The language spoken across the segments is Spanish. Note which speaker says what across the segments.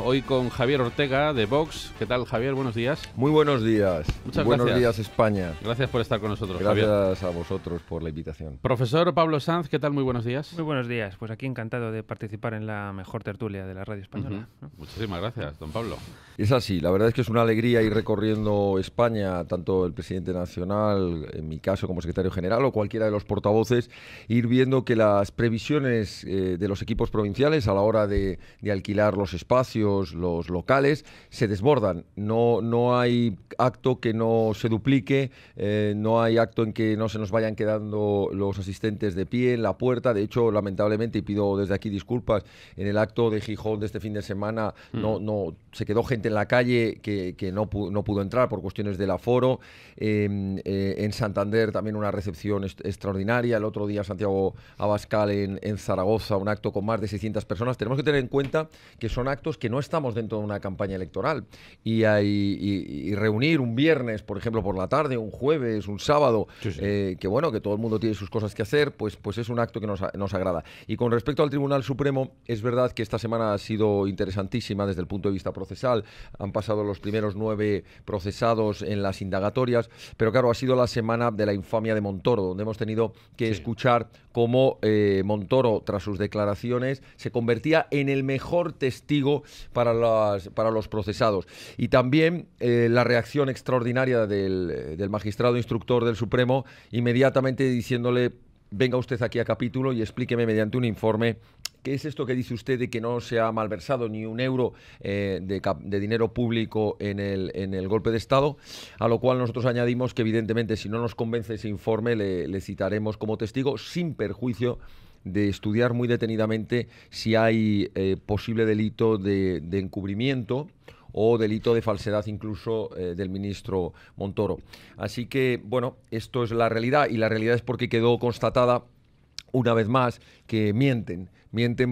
Speaker 1: hoy con Javier Ortega de Vox. ¿Qué tal, Javier? Buenos días.
Speaker 2: Muy buenos días.
Speaker 1: Muchas
Speaker 2: buenos
Speaker 1: gracias.
Speaker 2: días, España.
Speaker 1: Gracias por estar con nosotros,
Speaker 2: Gracias
Speaker 1: Javier.
Speaker 2: a vosotros por la invitación.
Speaker 1: Profesor Pablo Sanz, ¿qué tal? Muy buenos días.
Speaker 3: Muy buenos días. Pues aquí encantado de participar en la mejor tertulia de la radio española, ¿no?
Speaker 1: Muchísimas gracias, don Pablo.
Speaker 2: Es así, la verdad es que es una alegría ir recorriendo España, tanto el presidente nacional, en mi caso como secretario general, o cualquiera de los portavoces, ir viendo que las previsiones de los equipos provinciales a la hora de alquilar los espacios, los locales, se desbordan. No hay acto que no se duplique, no hay acto en que no se nos vayan quedando los asistentes de pie en la puerta. De hecho, lamentablemente, y pido desde aquí disculpas, en el acto de Gijón de este fin de semana no se quedó gente en la calle que no pudo entrar por cuestiones del aforo. En Santander también una recepción extraordinaria. El otro día Santiago Abascal en Zaragoza, un acto con más de 600 personas. Tenemos que tener en cuenta que son actos que no estamos dentro de una campaña electoral. Y reunir un viernes, por ejemplo, por la tarde, un jueves, un sábado,
Speaker 1: Sí.
Speaker 2: que bueno, que todo el mundo tiene sus cosas que hacer, pues es un acto que nos agrada. Y con respecto al Tribunal Supremo, es verdad que esta semana ha sido interesantísima desde el punto de vista procesal. Han pasado los primeros 9 procesados en las indagatorias, pero claro, ha sido la semana de la infamia de Montoro, donde hemos tenido que escuchar cómo Montoro, tras sus declaraciones, se convertía en el mejor testigo para los procesados. Y también la reacción extraordinaria del magistrado instructor del Supremo, inmediatamente diciéndole: venga usted aquí a capítulo y explíqueme mediante un informe qué es esto que dice usted de que no se ha malversado ni un euro de dinero público en el golpe de Estado, a lo cual nosotros añadimos que evidentemente si no nos convence ese informe le citaremos como testigo sin perjuicio de estudiar muy detenidamente si hay posible delito de encubrimiento o delito de falsedad incluso del ministro Montoro. Así que, bueno, esto es la realidad, y la realidad es porque quedó constatada una vez más que mienten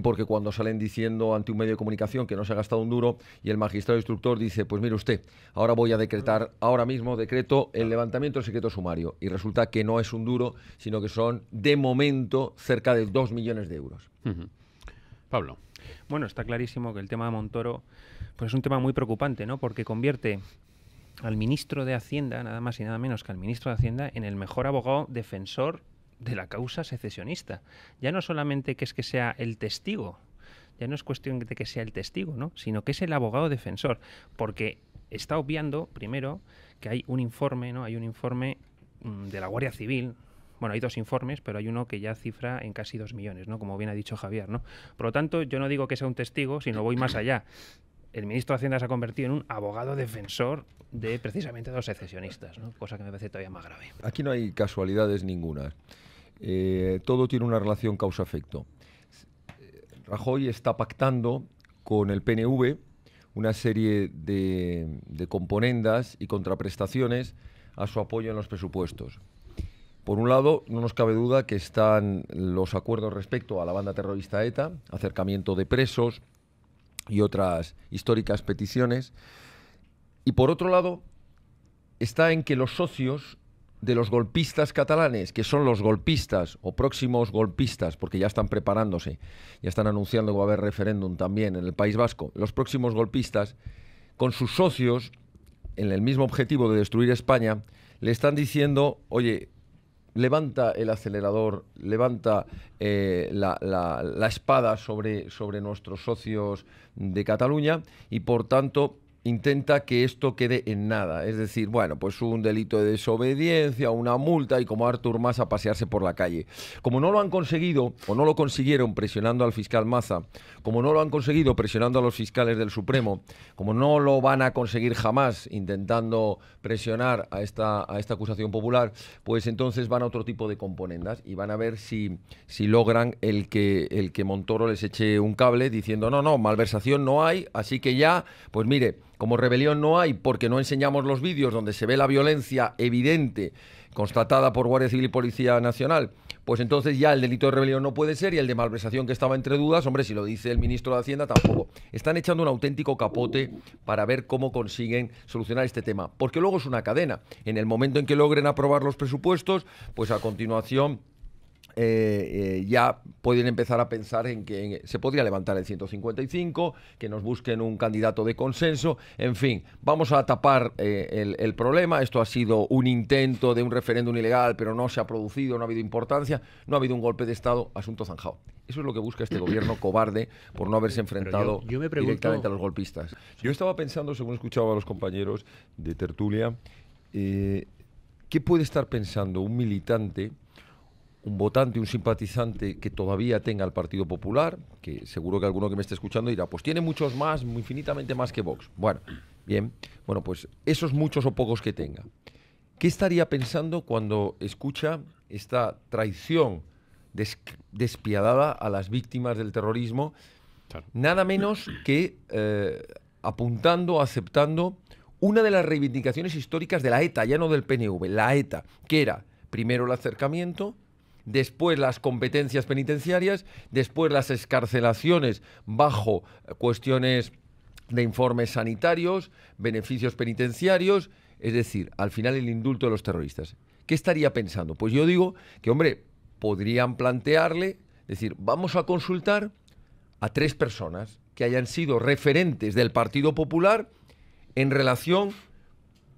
Speaker 2: porque cuando salen diciendo ante un medio de comunicación que no se ha gastado un duro, y el magistrado instructor dice: pues mire usted, ahora voy a decretar, ahora mismo decreto el levantamiento del secreto sumario, y resulta que no es un duro, sino que son de momento cerca de 2 millones de euros.
Speaker 1: Pablo.
Speaker 3: Bueno, está clarísimo que el tema de Montoro pues es un tema muy preocupante, ¿no? Porque convierte al ministro de Hacienda, nada más y nada menos que al ministro de Hacienda, en el mejor abogado defensor de la causa secesionista. Ya no solamente que sea el testigo, ya no es cuestión de que sea el testigo, ¿no? Sino que es el abogado defensor, porque está obviando, primero, que hay un informe, ¿no? Hay un informe de la Guardia Civil. Bueno, hay 2 informes, pero hay uno que ya cifra en casi 2 millones, ¿no? Como bien ha dicho Javier, ¿no? Por lo tanto, yo no digo que sea un testigo, sino voy más allá. El ministro de Hacienda se ha convertido en un abogado defensor de precisamente los secesionistas, ¿no? Cosa que me parece todavía más grave.
Speaker 2: Aquí no hay casualidades ninguna. Todo tiene una relación causa-efecto. Rajoy está pactando con el PNV una serie de componendas y contraprestaciones a su apoyo en los presupuestos. Por un lado, no nos cabe duda que están los acuerdos respecto a la banda terrorista ETA, acercamiento de presos y otras históricas peticiones. Y por otro lado, está en que los socios de los golpistas catalanes, que son los golpistas o próximos golpistas, porque ya están preparándose, ya están anunciando que va a haber referéndum también en el País Vasco, los próximos golpistas, con sus socios, en el mismo objetivo de destruir España, le están diciendo: oye, levanta el acelerador, levanta la espada sobre nuestros socios de Cataluña, y por tanto intenta que esto quede en nada. Es decir, bueno, pues un delito de desobediencia, una multa, y como Artur Mas a pasearse por la calle. Como no lo han conseguido, o no lo consiguieron presionando al fiscal Maza, como no lo han conseguido presionando a los fiscales del Supremo, como no lo van a conseguir jamás intentando presionar a esta acusación popular, pues entonces van a otro tipo de componendas y van a ver si logran el que Montoro les eche un cable diciendo: no, malversación no hay, así que ya, pues mire, como rebelión no hay porque no enseñamos los vídeos donde se ve la violencia evidente constatada por Guardia Civil y Policía Nacional, pues entonces ya el delito de rebelión no puede ser, y el de malversación, que estaba entre dudas, hombre, si lo dice el ministro de Hacienda, tampoco. Están echando un auténtico capote para ver cómo consiguen solucionar este tema, porque luego es una cadena. En el momento en que logren aprobar los presupuestos, pues a continuación ya pueden empezar a pensar en que se podría levantar el 155, que nos busquen un candidato de consenso, en fin, vamos a tapar el problema. Esto ha sido un intento de un referéndum ilegal, pero no se ha producido, no ha habido importancia, no ha habido un golpe de Estado, asunto zanjado. Eso es lo que busca este gobierno cobarde por no haberse enfrentado
Speaker 4: yo me pregunto...
Speaker 2: directamente a los golpistas. Yo estaba pensando, según escuchaba a los compañeros de tertulia, ¿qué puede estar pensando un militante, un votante, un simpatizante que todavía tenga el Partido Popular? Que seguro que alguno que me esté escuchando dirá, pues tiene muchos más, infinitamente más que Vox. Bueno, bien, bueno, pues esos muchos o pocos que tenga. ¿Qué estaría pensando cuando escucha esta traición despiadada a las víctimas del terrorismo?
Speaker 1: Claro.
Speaker 2: Nada menos que apuntando, aceptando una de las reivindicaciones históricas de la ETA, ya no del PNV, la ETA, que era primero el acercamiento, después las competencias penitenciarias, después las excarcelaciones bajo cuestiones de informes sanitarios, beneficios penitenciarios, es decir, al final el indulto de los terroristas. ¿Qué estaría pensando? Pues yo digo que, hombre, podrían plantearle, decir, vamos a consultar a 3 personas que hayan sido referentes del Partido Popular en relación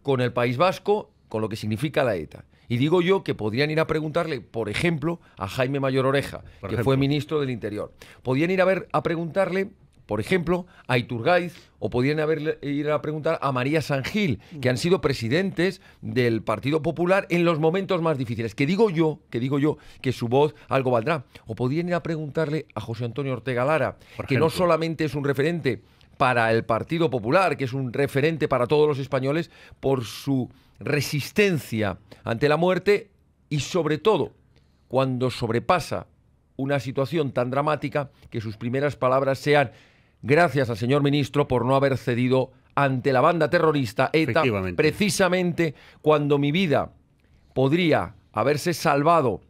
Speaker 2: con el País Vasco, con lo que significa la ETA. Y digo yo que podrían ir a preguntarle, por ejemplo, a Jaime Mayor Oreja, que fue ministro del Interior. Podrían ir a preguntarle, por ejemplo, a Iturgaiz, o podrían ir a preguntar a María San Gil, que han sido presidentes del Partido Popular en los momentos más difíciles. Que digo yo que su voz algo valdrá. O podrían ir a preguntarle a José Antonio Ortega Lara, que no solamente es un referente para el Partido Popular, que es un referente para todos los españoles por su resistencia ante la muerte y, sobre todo, cuando sobrepasa una situación tan dramática, que sus primeras palabras sean: gracias al señor ministro por no haber cedido ante la banda terrorista ETA, precisamente cuando mi vida podría haberse salvado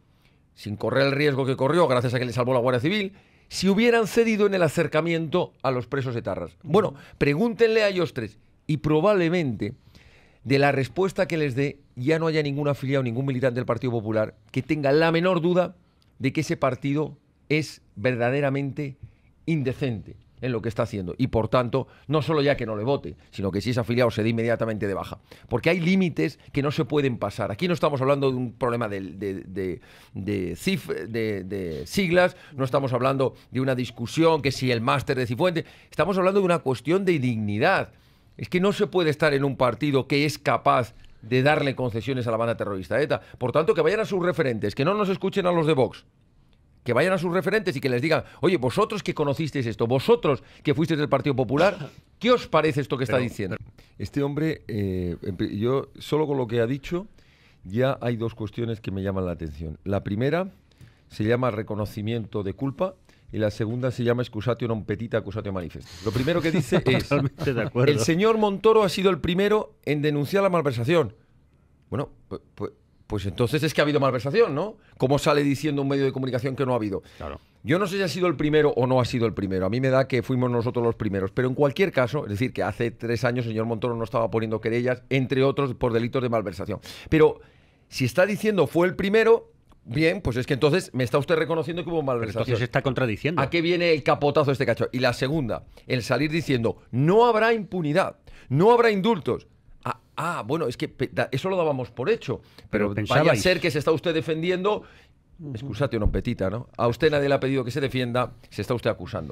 Speaker 2: sin correr el riesgo que corrió, gracias a que le salvó la Guardia Civil, si hubieran cedido en el acercamiento a los presos etarras. Bueno, pregúntenle a ellos 3 y probablemente de la respuesta que les dé ya no haya ningún afiliado, ningún militante del Partido Popular que tenga la menor duda de que ese partido es verdaderamente indecente en lo que está haciendo. Y por tanto, no solo ya que no le vote, sino que si es afiliado se dé inmediatamente de baja. Porque hay límites que no se pueden pasar. Aquí no estamos hablando de un problema de siglas, no estamos hablando de una discusión que si el máster de Cifuentes, estamos hablando de una cuestión de dignidad. Es que no se puede estar en un partido que es capaz de darle concesiones a la banda terrorista ETA. Por tanto, que vayan a sus referentes, que no nos escuchen a los de Vox, que vayan a sus referentes y que les digan: oye, vosotros que conocisteis esto, vosotros que fuisteis del Partido Popular, ¿qué os parece esto que está diciendo? Este hombre, yo solo con lo que ha dicho, ya hay 2 cuestiones que me llaman la atención. La primera se llama reconocimiento de culpa y la segunda se llama excusatio non petita, accusatio manifesta. Lo primero que dice es: el señor Montoro ha sido el primero en denunciar la malversación. Bueno, pues entonces es que ha habido malversación, ¿no? ¿Cómo sale diciendo un medio de comunicación que no ha habido?
Speaker 1: Claro.
Speaker 2: Yo no sé si ha sido el primero o no ha sido el primero. A mí me da que fuimos nosotros los primeros. Pero en cualquier caso, es decir, que hace 3 años el señor Montoro no estaba poniendo querellas, entre otros, por delitos de malversación. Pero si está diciendo fue el primero, bien, pues es que entonces me está usted reconociendo que hubo malversación.
Speaker 4: Entonces se está contradiciendo.
Speaker 2: ¿A qué viene el capotazo de este cacho? Y la segunda, el salir diciendo: no habrá impunidad, no habrá indultos. Bueno, es que eso lo dábamos por hecho. Pero vaya a ser que se está usted defendiendo. Excusatio non petita, ¿no? A usted nadie le ha pedido que se defienda, se está usted acusando.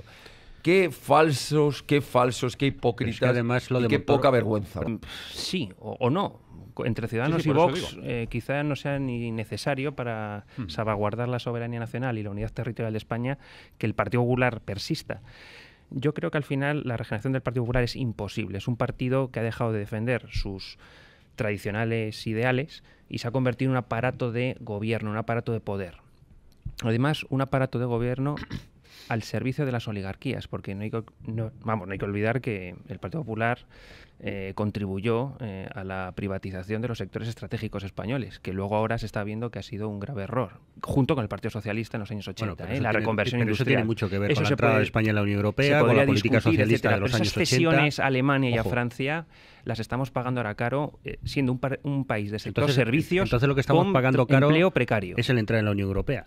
Speaker 2: Qué falsos, qué hipócritas,
Speaker 4: es que además lo de
Speaker 2: qué poca vergüenza.
Speaker 3: Sí, o no. Entre Ciudadanos y Vox quizá no sea ni necesario para salvaguardar la soberanía nacional y la unidad territorial de España que el Partido Popular persista. Yo creo que al final la regeneración del Partido Popular es imposible. Es un partido que ha dejado de defender sus tradicionales ideales y se ha convertido en un aparato de gobierno, un aparato de poder. Además, un aparato de gobierno al servicio de las oligarquías, porque no hay que olvidar que el Partido Popular contribuyó a la privatización de los sectores estratégicos españoles, que luego ahora se está viendo que ha sido un grave error, junto con el Partido Socialista en los años 80, la reconversión
Speaker 4: pero
Speaker 3: industrial.
Speaker 4: Eso tiene mucho que ver con la entrada de España en la Unión Europea, con la política socialista de los años 80.
Speaker 3: Esas cesiones a Alemania y a Francia las estamos pagando ahora caro, siendo un país de sector servicios.
Speaker 4: Entonces lo que estamos pagando caro
Speaker 3: empleo precario.
Speaker 4: Es el entrar en la Unión Europea.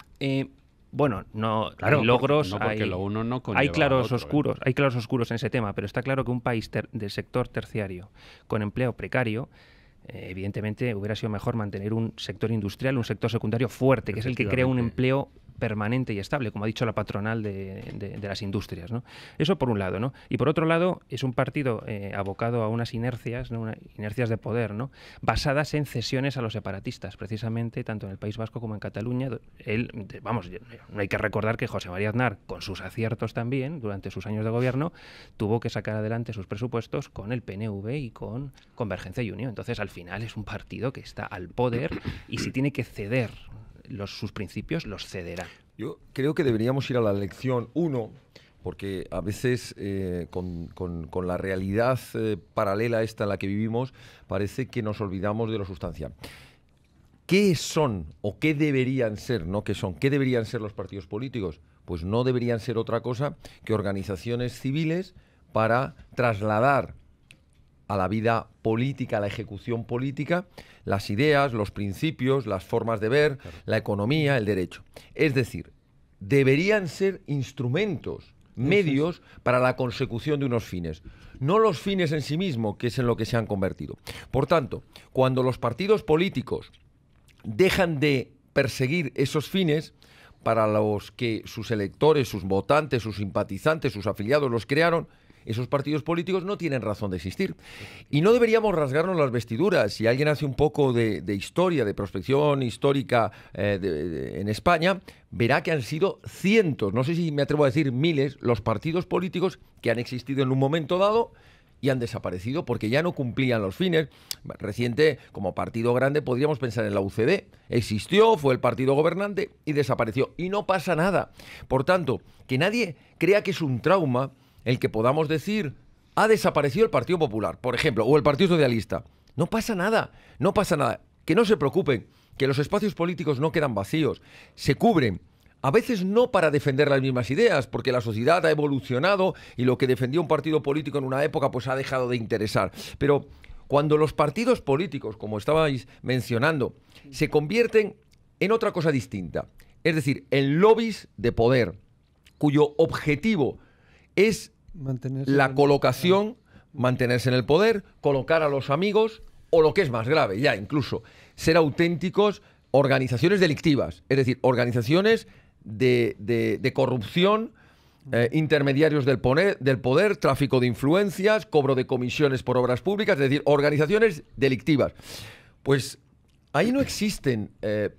Speaker 3: Bueno, no,
Speaker 4: claro,
Speaker 3: hay logros,
Speaker 1: porque lo uno no conlleva
Speaker 3: hay claros
Speaker 1: al otro,
Speaker 3: oscuros, hay claros oscuros en ese tema, pero está claro que un país del sector terciario con empleo precario, evidentemente hubiera sido mejor mantener un sector industrial, un sector secundario fuerte, que es el que crea un empleo permanente y estable, como ha dicho la patronal de las industrias, ¿no? Eso por un lado, ¿no? Y por otro lado, es un partido abocado a unas inercias, ¿no? Inercias de poder, ¿no? Basadas en cesiones a los separatistas, precisamente, tanto en el País Vasco como en Cataluña. No hay que recordar que José María Aznar, con sus aciertos también, durante sus años de gobierno, tuvo que sacar adelante sus presupuestos con el PNV y con Convergencia y Unión. Entonces, al final, es un partido que está al poder y si tiene que ceder sus principios, los cederá.
Speaker 2: Yo creo que deberíamos ir a la lección 1, porque a veces con la realidad paralela esta en la que vivimos, parece que nos olvidamos de lo sustancial. ¿Qué son o qué deberían ser, no qué son, qué deberían ser los partidos políticos? Pues no deberían ser otra cosa que organizaciones civiles para trasladar a la vida política, a la ejecución política, las ideas, los principios, las formas de ver, la economía, el derecho. Es decir, deberían ser instrumentos, medios para la consecución de unos fines, no los fines en sí mismos, que es en lo que se han convertido. Por tanto, cuando los partidos políticos dejan de perseguir esos fines para los que sus electores, sus votantes, sus simpatizantes, sus afiliados los crearon, esos partidos políticos no tienen razón de existir. Y no deberíamos rasgarnos las vestiduras. Si alguien hace un poco de historia, de prospección histórica en España, verá que han sido cientos, no sé si me atrevo a decir miles, los partidos políticos que han existido en un momento dado y han desaparecido porque ya no cumplían los fines. Reciente, como partido grande, podríamos pensar en la UCD. Existió, fue el partido gobernante y desapareció. Y no pasa nada. Por tanto, que nadie crea que es un trauma el que podamos decir, ha desaparecido el Partido Popular, por ejemplo, o el Partido Socialista. No pasa nada, no pasa nada. Que no se preocupen, que los espacios políticos no quedan vacíos, se cubren. A veces no para defender las mismas ideas, porque la sociedad ha evolucionado y lo que defendía un partido político en una época pues ha dejado de interesar. Pero cuando los partidos políticos, como estabais mencionando, se convierten en otra cosa distinta, es decir, en lobbies de poder, cuyo objetivo es la colocación, mantenerse en el poder, colocar a los amigos, o lo que es más grave, ya incluso, ser auténticos organizaciones delictivas, es decir, organizaciones de corrupción, intermediarios del poder, tráfico de influencias, cobro de comisiones por obras públicas, es decir, organizaciones delictivas. Pues ahí no existen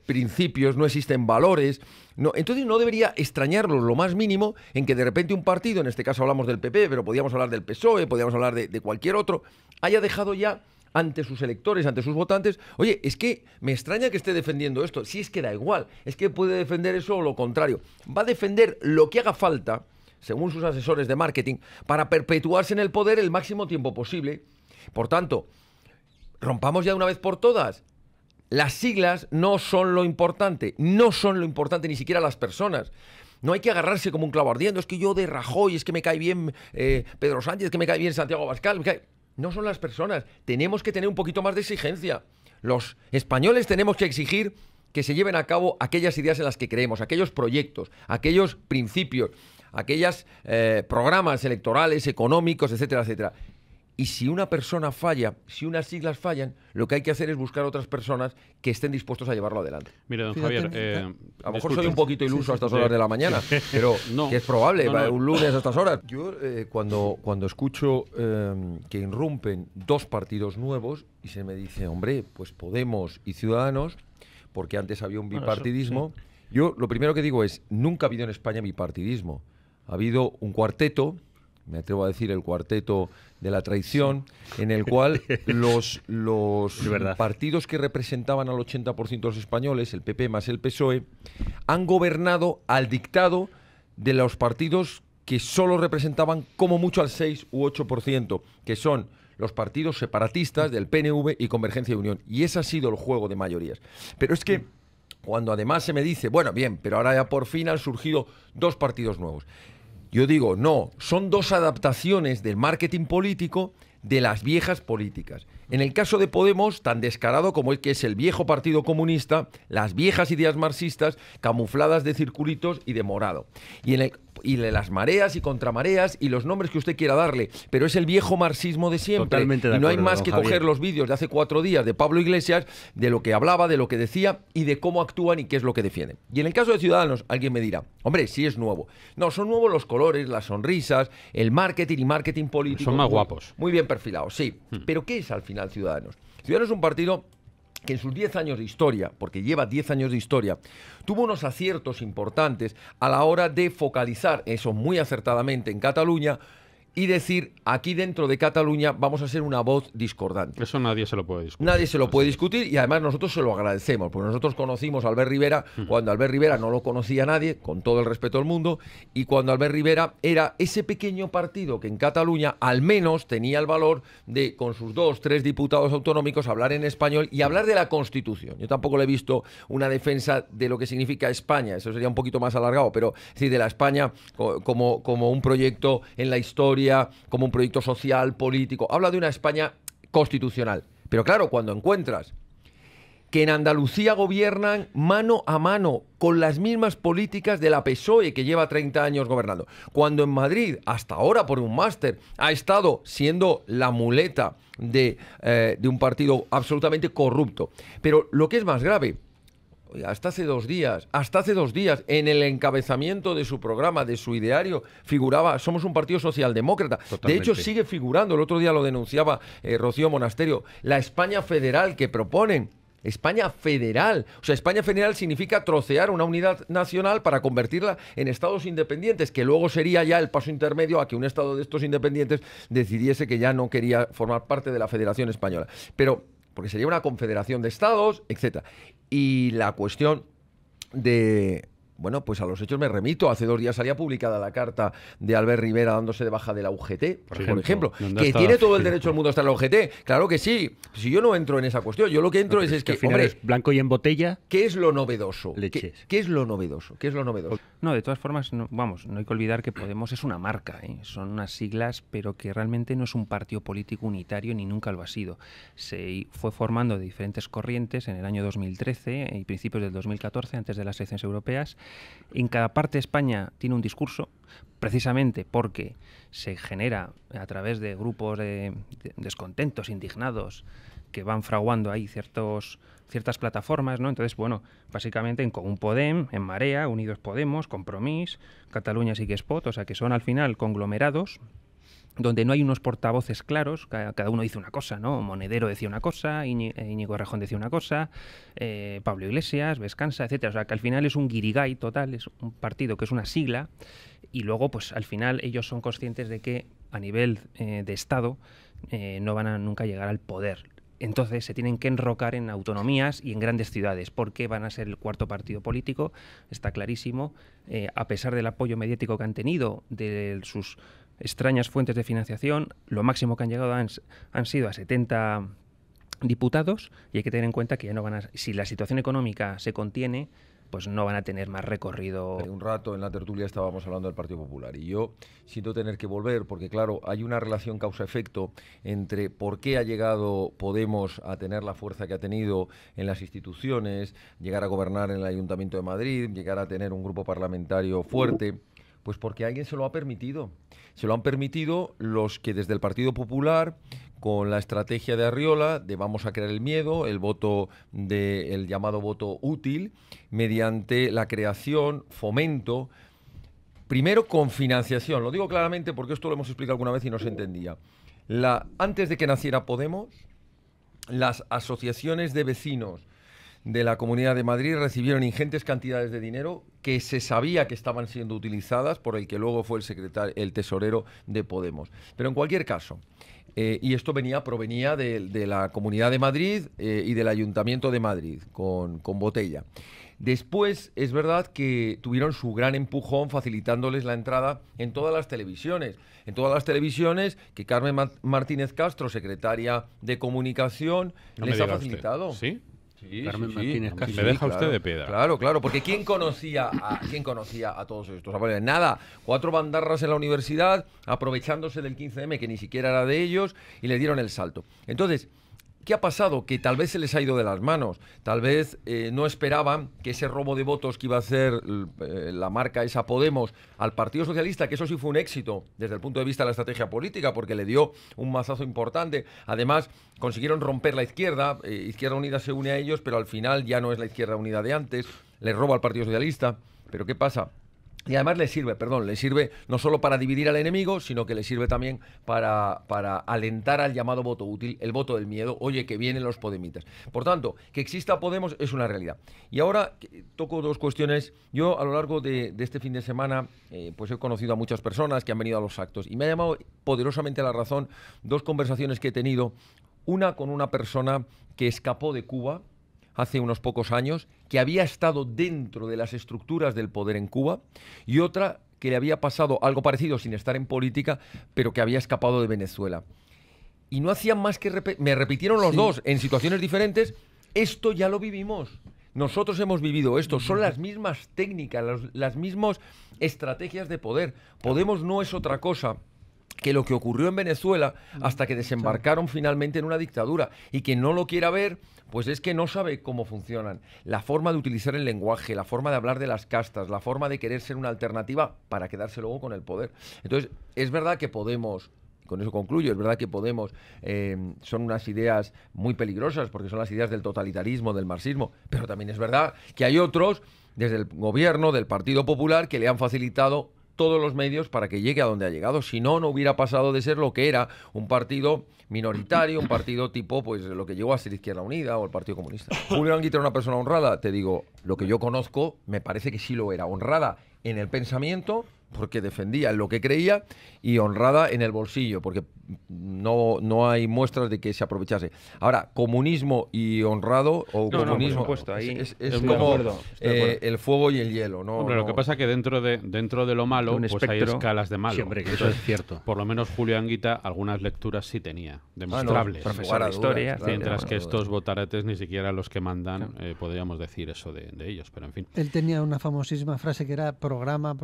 Speaker 2: principios, no existen valores. No, entonces no debería extrañarlos lo más mínimo en que de repente un partido, en este caso hablamos del PP, pero podríamos hablar del PSOE, podríamos hablar de cualquier otro, haya dejado ya ante sus electores, ante sus votantes, oye, es que me extraña que esté defendiendo esto. Si es que da igual, es que puede defender eso o lo contrario. Va a defender lo que haga falta, según sus asesores de marketing, para perpetuarse en el poder el máximo tiempo posible. Por tanto, rompamos ya de una vez por todas. Las siglas no son lo importante, no son lo importante ni siquiera las personas. No hay que agarrarse como un clavo ardiendo, es que yo de Rajoy, es que me cae bien Pedro Sánchez, es que me cae bien Santiago Abascal. No son las personas, tenemos que tener un poquito más de exigencia. Los españoles tenemos que exigir que se lleven a cabo aquellas ideas en las que creemos, aquellos proyectos, aquellos principios, aquellos programas electorales, económicos, etcétera, etcétera. Y si una persona falla, si unas siglas fallan, lo que hay que hacer es buscar otras personas que estén dispuestos a llevarlo adelante.
Speaker 1: Mire, don Javier,
Speaker 2: a lo mejor soy un poquito iluso a estas horas de la mañana, pero no, que es probable, un lunes a estas horas. Yo cuando escucho que irrumpen dos partidos nuevos y se me dice, hombre, pues Podemos y Ciudadanos, porque antes había un bipartidismo, yo lo primero que digo es, nunca ha habido en España bipartidismo. Ha habido un cuarteto, me atrevo a decir el cuarteto de la traición, en el cual los partidos que representaban al 80% de los españoles, el PP más el PSOE, han gobernado al dictado de los partidos que solo representaban como mucho al 6 u 8%, que son los partidos separatistas del PNV y Convergencia y Unión. Y ese ha sido el juego de mayorías. Pero es que cuando además se me dice, bueno, bien, pero ahora ya por fin han surgido 2 partidos nuevos. Yo digo, no, son 2 adaptaciones del marketing político de las viejas políticas. En el caso de Podemos, tan descarado como es que es el viejo Partido Comunista, las viejas ideas marxistas camufladas de circulitos y de morado. Y de las mareas y contramareas y los nombres que usted quiera darle, pero es el viejo marxismo de siempre.
Speaker 4: Totalmente de
Speaker 2: y no hay
Speaker 4: acuerdo,
Speaker 2: más que
Speaker 4: Javier.
Speaker 2: coger los vídeos de hace 4 días de Pablo Iglesias, de lo que hablaba, de lo que decía y de cómo actúan y qué es lo que defienden. Y en el caso de Ciudadanos, alguien me dirá, hombre, sí es nuevo. No, son nuevos los colores, las sonrisas, el marketing y marketing político.
Speaker 1: Son más guapos.
Speaker 2: Muy bien perfilados, sí. Pero ¿qué es al final Ciudadanos? Ciudadanos es un partido que en sus 10 años de historia, porque lleva 10 años de historia, tuvo unos aciertos importantes a la hora de focalizar eso muy acertadamente en Cataluña y decir, aquí dentro de Cataluña vamos a ser una voz discordante.
Speaker 1: Eso nadie se lo puede discutir.
Speaker 2: Nadie se lo puede discutir y además nosotros se lo agradecemos, porque nosotros conocimos a Albert Rivera cuando Albert Rivera no lo conocía nadie, con todo el respeto del mundo, y cuando Albert Rivera era ese pequeño partido que en Cataluña al menos tenía el valor de, con sus 2, 3 diputados autonómicos, hablar en español y hablar de la Constitución. Yo tampoco le he visto una defensa de lo que significa España, eso sería un poquito más alargado, pero sí de la España como un proyecto en la historia, como un proyecto social, político. Habla de una España constitucional. Pero claro, cuando encuentras que en Andalucía gobiernan mano a mano con las mismas políticas de la PSOE que lleva 30 años gobernando, cuando en Madrid, hasta ahora por un máster, ha estado siendo la muleta de un partido absolutamente corrupto. Pero lo que es más grave, hasta hace 2 días, en el encabezamiento de su programa, de su ideario, figuraba, somos un partido socialdemócrata.
Speaker 4: Totalmente.
Speaker 2: De hecho, sigue figurando, el otro día lo denunciaba Rocío Monasterio, la España federal que proponen. España federal. O sea, España federal significa trocear una unidad nacional para convertirla en estados independientes, que luego sería ya el paso intermedio a que un estado de estos independientes decidiese que ya no quería formar parte de la Federación Española. Pero porque sería una confederación de estados, etcétera. Y la cuestión de... Bueno, pues a los hechos me remito. Hace 2 días salía publicada la carta de Albert Rivera dándose de baja de la UGT, por ejemplo, que tiene todo el derecho del mundo a estar en la UGT. Claro que sí. Si yo no entro en esa cuestión, yo lo que entro es que,
Speaker 4: al final
Speaker 2: hombre,
Speaker 4: es blanco y en botella.
Speaker 2: ¿qué es lo novedoso?
Speaker 4: Leches.
Speaker 2: ¿Qué es lo novedoso? ¿Qué es lo novedoso?
Speaker 3: No, de todas formas, no hay que olvidar que Podemos es una marca, ¿eh? Son unas siglas, pero que realmente no es un partido político unitario ni nunca lo ha sido. Se fue formando de diferentes corrientes en el año 2013 y principios del 2014, antes de las elecciones europeas. En cada parte de España tiene un discurso, precisamente porque se genera a través de grupos de descontentos, indignados, que van fraguando ahí ciertas plataformas, ¿no? Entonces, bueno, básicamente en Común Podem, en Marea, Unidos Podemos, Compromís, Catalunya Sí que es Pot, o sea que son al final conglomerados donde no hay unos portavoces claros, cada uno dice una cosa, ¿no? Monedero decía una cosa, Íñigo Errejón decía una cosa, Pablo Iglesias, Vescansa, etcétera. O sea, que al final es un guirigay total, es un partido que es una sigla, y luego, pues al final ellos son conscientes de que a nivel de Estado no van a nunca llegar al poder. Entonces se tienen que enrocar en autonomías y en grandes ciudades, porque van a ser el 4º partido político, está clarísimo, a pesar del apoyo mediático que han tenido, de sus extrañas fuentes de financiación, lo máximo que han llegado han sido a 70 diputados, y hay que tener en cuenta que ya no van a, si la situación económica se contiene, pues no van a tener más recorrido.
Speaker 2: Un rato en la tertulia estábamos hablando del Partido Popular y yo siento tener que volver porque, claro, hay una relación causa-efecto entre por qué ha llegado Podemos a tener la fuerza que ha tenido en las instituciones, llegar a gobernar en el Ayuntamiento de Madrid, llegar a tener un grupo parlamentario fuerte. Pues porque alguien se lo ha permitido. Se lo han permitido los que desde el Partido Popular, con la estrategia de Arriola, de vamos a crear el miedo, el llamado voto útil, mediante la creación, fomento, primero con financiación. Lo digo claramente porque esto lo hemos explicado alguna vez y no se entendía. Antes de que naciera Podemos, las asociaciones de vecinos de la Comunidad de Madrid recibieron ingentes cantidades de dinero que se sabía que estaban siendo utilizadas por el que luego fue el tesorero de Podemos. Pero en cualquier caso, y esto provenía de la Comunidad de Madrid y del Ayuntamiento de Madrid, con botella. Después, es verdad que tuvieron su gran empujón facilitándoles la entrada en todas las televisiones. En todas las televisiones que Carmen Martínez Castro, secretaria de Comunicación, les ha facilitado.
Speaker 1: Usted. ¿Sí?
Speaker 2: Sí,
Speaker 1: Carmen
Speaker 2: Martínez
Speaker 1: Castro. Me deja usted de piedra.
Speaker 2: Claro, porque ¿quién conocía a todos estos? Nada, 4 bandarras en la universidad, aprovechándose del 15M, que ni siquiera era de ellos, y le dieron el salto. Entonces, ¿qué ha pasado? Que tal vez se les ha ido de las manos, tal vez no esperaban que ese robo de votos que iba a hacer la marca esa Podemos al Partido Socialista, que eso sí fue un éxito desde el punto de vista de la estrategia política, porque le dio un mazazo importante. Además, consiguieron romper la izquierda, Izquierda Unida se une a ellos, pero al final ya no es la Izquierda Unida de antes, le roba al Partido Socialista. ¿Pero qué pasa? Y además le sirve no solo para dividir al enemigo, sino que le sirve también para alentar al llamado voto útil, el voto del miedo. Oye, que vienen los podemitas. Por tanto, que exista Podemos es una realidad. Y ahora toco 2 cuestiones. Yo a lo largo de este fin de semana pues he conocido a muchas personas que han venido a los actos y me ha llamado poderosamente a la razón 2 conversaciones que he tenido. Una con una persona que escapó de Cuba hace unos pocos años, que había estado dentro de las estructuras del poder en Cuba, y otra que le había pasado algo parecido sin estar en política, pero que había escapado de Venezuela. Y no hacían más que... me repitieron los dos en situaciones diferentes. Esto ya lo vivimos. Nosotros hemos vivido esto. Son las mismas técnicas, las mismas estrategias de poder. Podemos no es otra cosa que lo que ocurrió en Venezuela hasta que desembarcaron finalmente en una dictadura. Y quien no lo quiera ver, pues es que no sabe cómo funcionan. La forma de utilizar el lenguaje, la forma de hablar de las castas, la forma de querer ser una alternativa para quedarse luego con el poder. Entonces, es verdad que Podemos, con eso concluyo, es verdad que Podemos son unas ideas muy peligrosas porque son las ideas del totalitarismo, del marxismo, pero también es verdad que hay otros, desde el gobierno, del Partido Popular, que le han facilitado todos los medios para que llegue a donde ha llegado. Si no, no hubiera pasado de ser lo que era un partido minoritario, un partido tipo, pues lo que llegó a ser Izquierda Unida o el Partido Comunista. Julio Anguita era una persona honrada, te digo, lo que yo conozco, me parece que sí lo era. Honrada en el pensamiento, porque defendía lo que creía, y honrada en el bolsillo, porque no hay muestras de que se aprovechase. Ahora, comunismo y honrado, o comunismo,
Speaker 3: por supuesto, ahí
Speaker 2: es como el fuego y el hielo.
Speaker 1: Hombre, lo que pasa es que dentro de lo malo, pues hay escalas de malo.
Speaker 4: Siempre, que eso es cierto.
Speaker 1: Por lo menos Julio Anguita algunas lecturas sí tenía, demostrables.
Speaker 3: Profesor de historia.
Speaker 1: Mientras que estos botarates, ni siquiera los que mandan, podríamos decir eso de ellos, pero en fin.
Speaker 5: Él tenía una famosísima frase que era programa.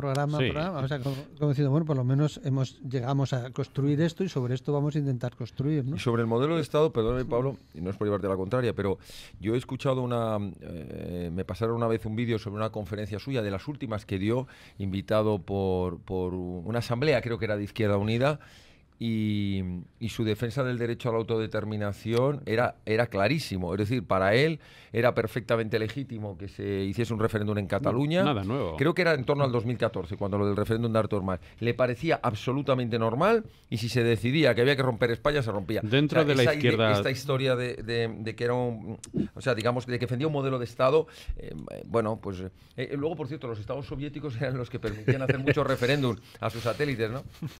Speaker 5: O sea, como diciendo, bueno, por lo menos llegamos a construir esto y sobre esto vamos a intentar construir, ¿no?
Speaker 2: Y sobre el modelo de Estado, perdóname, Pablo, y no es por llevarte a la contraria, pero yo he escuchado me pasaron una vez un vídeo sobre una conferencia suya, de las últimas que dio, invitado por una asamblea, creo que era de Izquierda Unida, y su defensa del derecho a la autodeterminación era clarísimo. Es decir, para él era perfectamente legítimo que se hiciese un referéndum en Cataluña.
Speaker 1: Nada nuevo.
Speaker 2: Creo que era en torno al 2014, cuando lo del referéndum de Artur Mas. Le parecía absolutamente normal, y si se decidía que había que romper España, se rompía.
Speaker 1: Dentro de la izquierda...
Speaker 2: Esta historia de que era digamos, de que defendía un modelo de Estado, bueno, pues... luego, por cierto, los estados soviéticos eran los que permitían hacer muchos referéndums a sus satélites, ¿no?